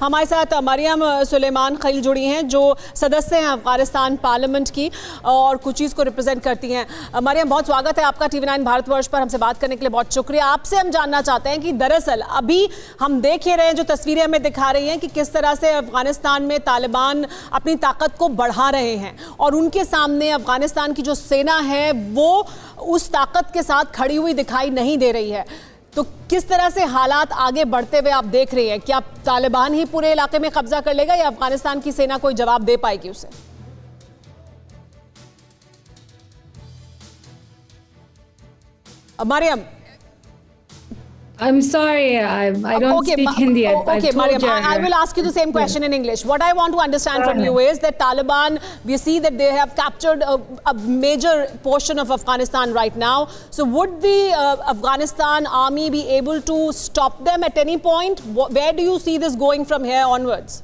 हमारे साथ मरियम सुलेमान खलील जुड़ी हैं जो सदस्य हैं अफगानिस्तान पार्लियामेंट की और कुछ चीज़ को रिप्रेजेंट करती हैं। मरियम, बहुत स्वागत है आपका TV9 भारतवर्ष पर, हमसे बात करने के लिए बहुत शुक्रिया। आपसे हम जानना चाहते हैं कि दरअसल अभी हम देख ही रहे हैं, जो तस्वीरें हमें दिखा रही हैं कि किस तरह से अफगानिस्तान में तालिबान अपनी ताकत को बढ़ा रहे हैं और उनके सामने अफगानिस्तान की जो सेना है वो उस ताकत के साथ खड़ी हुई दिखाई नहीं दे रही है। तो किस तरह से हालात आगे बढ़ते हुए आप देख रहे हैं? क्या तालिबान ही पूरे इलाके में कब्जा कर लेगा या अफगानिस्तान की सेना कोई जवाब दे पाएगी उसे? Mariam. I'm sorry, I don't speak Hindi. Okay, Mariam, I will ask you the same question in English. What I want to understand from you is that Taliban, we see that they have captured a major portion of Afghanistan right now. So would the Afghanistan army be able to stop them at any point? Where do you see this going from here onwards?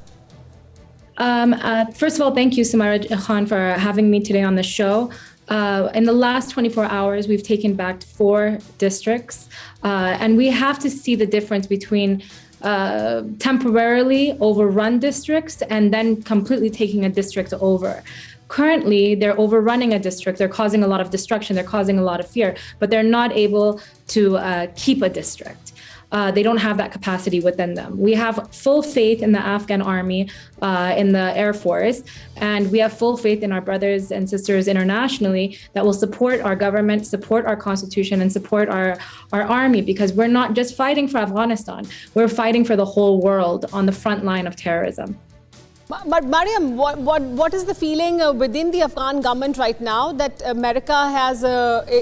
First of all, thank you, Samara Khan, for having me today on the show. In the last 24 hours, we've taken back 4 districts, and we have to see the difference between temporarily overrun districts and then completely taking a district over. Currently, they're overrunning a district, they're causing a lot of destruction, they're causing a lot of fear, but they're not able to keep a district. They don't have that capacity within them. We have full faith in the Afghan army, in the Air Force, and we have full faith in our brothers and sisters internationally that will support our government, support our constitution, and support our army, because we're not just fighting for Afghanistan, we're fighting for the whole world on the front line of terrorism. But Mariam, what is the feeling within the Afghan government right now that America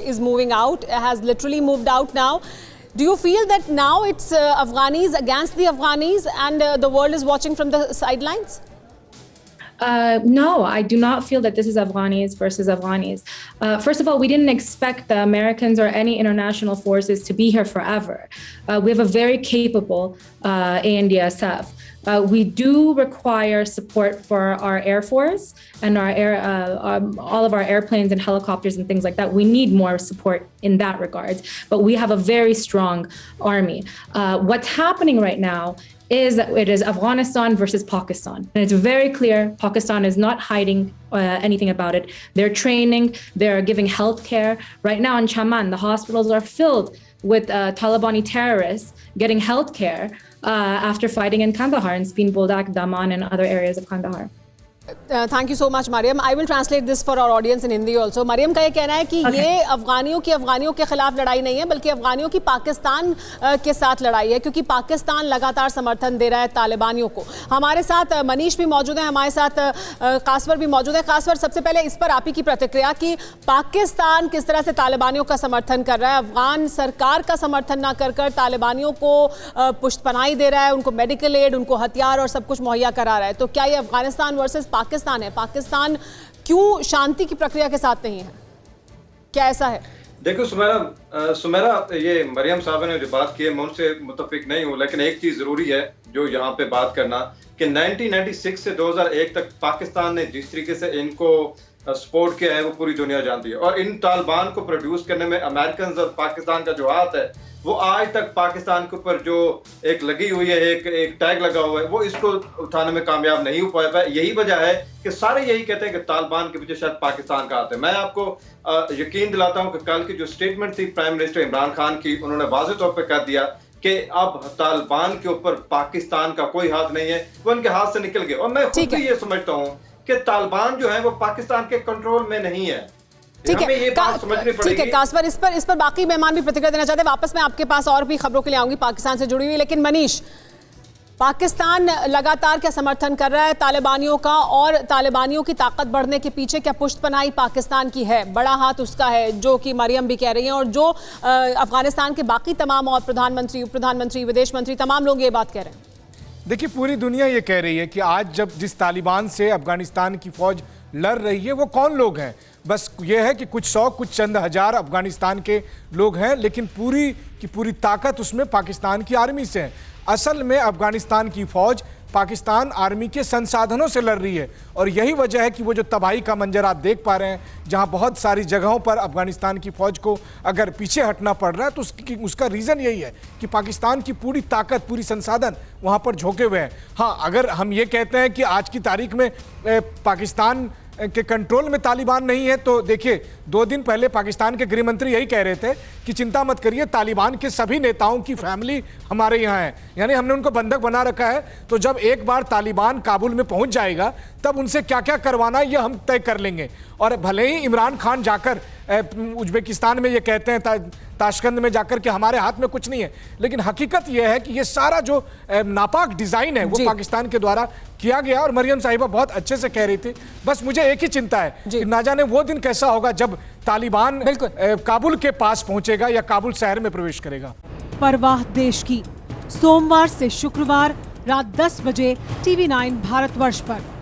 is moving out, has literally moved out now? Do you feel that now it's Afghanis against the Afghanis and the world is watching from the sidelines? No, I do not feel that this is Afghanis versus Afghanis. First of all, we didn't expect the Americans or any international forces to be here forever. We have a very capable ANDSF. We do require support for our Air Force and all of our airplanes and helicopters and things like that. We need more support in that regards, but we have a very strong army. What's happening right now is that it is Afghanistan versus Pakistan. And it's very clear Pakistan is not hiding anything about it. They're training, they're giving health care. Right now in Chaman, the hospitals are filled with Talibani terrorists getting health care after fighting in Kandahar, in Spin Boldak, Daman, and other areas of Kandahar. Thank you so much Maryam. I will translate this for our audience in Hindi also. Maryam का ये कहना है कि ये अफगानियों के खिलाफ लड़ाई नहीं है, बल्कि अफगानियों की पाकिस्तान के साथ लड़ाई है, क्योंकि पाकिस्तान लगातार समर्थन दे रहा है तालिबानियों को। हमारे साथ मनीष भी मौजूद है, हमारे साथ कासवर भी मौजूद है। कासवर, सबसे पहले इस पर आप ही की प्रतिक्रिया कि पाकिस्तान किस तरह से तालिबानियों का समर्थन कर रहा है, अफगान सरकार का समर्थन ना कर कर तालिबानियों को पुष्टपनाही दे रहा है, उनको मेडिकल एड, उनको हथियार और सब कुछ मुहैया करा रहा है। तो क्या ये अफगानिस्तान वर्सेस पाकिस्तान है? पाकिस्तान क्यों शांति की प्रक्रिया के साथ नहीं है? क्या ऐसा है? देखो सुमेरा, ये मरियम साहब ने जो बात की है मैं उनसे मुत्तफिक नहीं हूँ, लेकिन एक चीज जरूरी है जो यहाँ पे बात करना कि 1996 से 2001 तक पाकिस्तान ने जिस तरीके से इनको सपोर्ट किया है वो पूरी दुनिया जानती है, और इन तालिबान को प्रोड्यूस करने में अमेरिकन और पाकिस्तान का जो हाथ है वो आज तक पाकिस्तान के ऊपर जो एक लगी हुई है, एक टैग लगा हुआ है, वो इसको उठाने में कामयाब नहीं हो पाया। यही वजह है कि सारे यही कहते हैं कि तालिबान के पीछे शायद पाकिस्तान का हाथ है। मैं आपको यकीन दिलाता हूं कि कल की जो स्टेटमेंट थी प्राइम मिनिस्टर इमरान खान की, उन्होंने वाज़ेह तौर पर कह दिया कि अब तालिबान के ऊपर पाकिस्तान का कोई हाथ नहीं है, वो उनके हाथ से निकल गए। और मैं खुद भी ये समझता हूँ कि तालिबान जो है वो पाकिस्तान के कंट्रोल में नहीं है। ठीक है कासवर, इस पर बाकी मेहमान भी प्रतिक्रिया देना चाहते हैं। वापस मैं आपके पास और भी खबरों के लिए आऊंगी पाकिस्तान से जुड़ी हुई, लेकिन मनीष, पाकिस्तान लगातार क्या समर्थन कर रहा है तालिबानियों का, और तालिबानियों की ताकत बढ़ने के पीछे क्या पुष्टपनाही पाकिस्तान की है? बड़ा हाथ उसका है, जो कि मरियम भी कह रही हैं और जो अफगानिस्तान के बाकी तमाम और प्रधानमंत्री, उप प्रधानमंत्री, विदेश मंत्री, तमाम लोग ये बात कह रहे हैं। देखिए, पूरी दुनिया ये कह रही है कि आज जब जिस तालिबान से अफगानिस्तान की फौज लड़ रही है वो कौन लोग हैं? बस ये है कि कुछ 100 कुछ चंद हजार अफगानिस्तान के लोग हैं, लेकिन पूरी की पूरी ताकत उसमें पाकिस्तान की आर्मी से है। असल में अफगानिस्तान की फौज पाकिस्तान आर्मी के संसाधनों से लड़ रही है और यही वजह है कि वो जो तबाही का मंजर आप देख पा रहे हैं, जहां बहुत सारी जगहों पर अफगानिस्तान की फौज को अगर पीछे हटना पड़ रहा है तो उसका रीज़न यही है कि पाकिस्तान की पूरी ताकत, पूरी संसाधन वहां पर झोंके हुए हैं। हाँ, अगर हम ये कहते हैं कि आज की तारीख में पाकिस्तान के कंट्रोल में तालिबान नहीं है, तो देखिए 2 दिन पहले पाकिस्तान के गृह मंत्री यही कह रहे थे कि चिंता मत करिए, तालिबान के सभी नेताओं की फैमिली हमारे यहाँ है, यानी हमने उनको बंधक बना रखा है। तो जब एक बार तालिबान काबुल में पहुंच जाएगा तब उनसे क्या क्या करवाना है ये हम तय कर लेंगे। और भले ही इमरान खान जाकर उज्बेकिस्तान में ये कहते हैं, ताशकंद में जाकर के हमारे हाथ में कुछ नहीं है, लेकिन हकीकत यह है कि ये सारा जो नापाक डिजाइन है वो पाकिस्तान के द्वारा किया गया। और मरियम साहिबा बहुत अच्छे से कह रही थी, बस मुझे एक ही चिंता है कि ना जाने वो दिन कैसा होगा जब तालिबान काबुल के पास पहुंचेगा या काबुल शहर में प्रवेश करेगा। परवाह देश की, सोमवार से शुक्रवार रात 10 बजे TV9 भारतवर्ष पर।